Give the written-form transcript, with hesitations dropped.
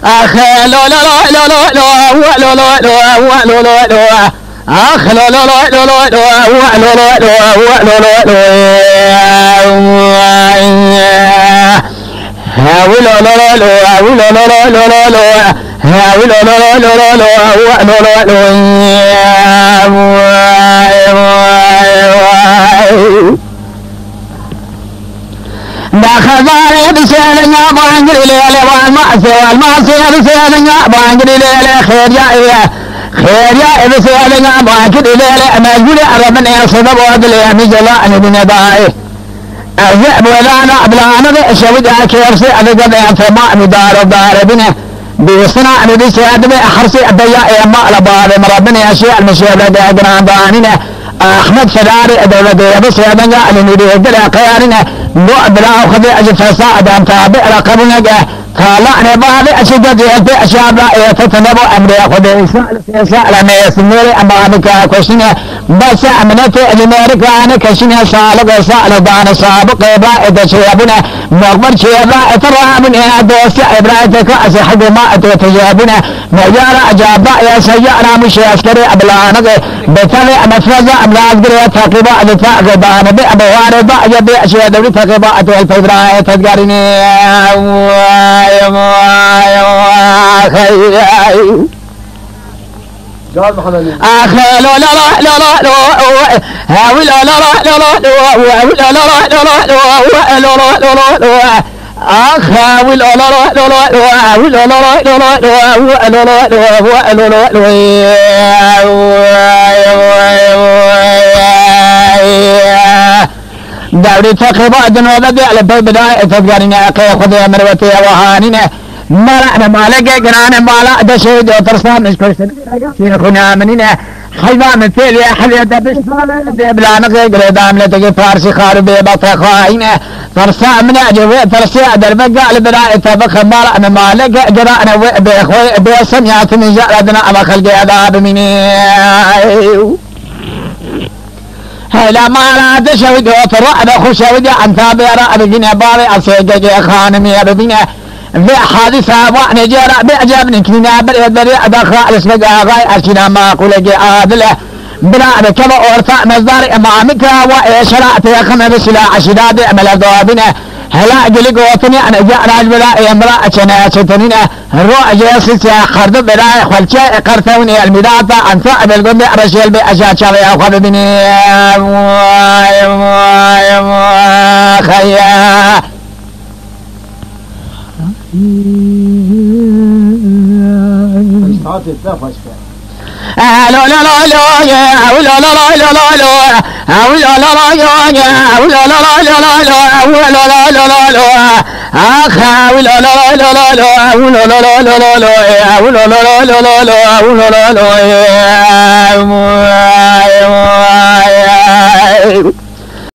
أخ لو لو لو لو لو لو لو لو لو لو أخ لو لو لو لو لو لو لو هاوي لو لو لو هاوي لو لو لو لو هاوي لو لو لو لو دخل بسالنا بانجري ليلة والمعصية بسالنا بانجري ليلة خير يا بسالنا بانجري ليلة مجبولي ربنا يصدب وادلي مجلاء بندائي الذئب ولانا بلانا بشود كيرسي أدقى فما مدار بنا بيصنع بسياد بأحرسي أبياء ما لبار ربنا يشيء المشيئة قران باننا أحمد فداري أدولة بسيادنا لنريد قيارنا بلا أخذ أجل فساد أن تابع رقبنا طالعني بعض أشدد يلتي أشياء يتتنبو أمري أخذ إساء لما يسميري أمامك كشنة بس أمنتي لميرك أنا كشنة سالق سأل دان سابق إباء شيابنا مغبر شيابا إترامنا دوسي إبراهتك أسحق ما أتوتجابنا مجال أجابا يا سيئنا مش يسكري أبلانك بتالي أمفرز أملاك بري تقيبا أدفاق دان بأبوار بأجب أشياء دولي تقيبا أتوال فبراء تدقارني أخي لو لا لا لا لا لا هاوي لا لا لا لا لا لا لا لا لا أخي لا لا لا لا لا لا لا لا دوري تقريبا جنوب على بداية تذكرني أخي خذ مروتي وهانينا مالنا مالك جنان مالا دشوا ترسم مش كويسين كنا منينا خيبا مثل يا حلي دبش بلا نقي قردام لتجي فارسي خارب بطخاينا ترسم من أجوا ترسي دربق على بداية تبخ مالا مالك جنان بأخوي بيسم يعطني جردنا أما خلقي عذاب مني هلا ما لا تشهد وترعد خشود عن تابع بجنا باري أصيجي خانمي بجنا في حادثة وأنا جرى بأجابني كنا بري أدخل اسمك غاي أشنا ما قولك عادلة بلا كما أورطا مصدر أمامك وإشراء تيخم بسلاح شداد أمل دوابنا هلا قلق وطني أنا جاء راج بلا امرأة شناشتنين الرؤى جيسس خرد بلا خلشاء قرثوني المدافع عن صعب القم رشيل بأشاد شري أخذ بني خيا لا لا لا لا لا لا لا لا لا لا لا لا لا لا لا لا لا أخا ولا لا لا لا لا ولا لا لا لا لا ولا لا لا لا لا ولا لا لا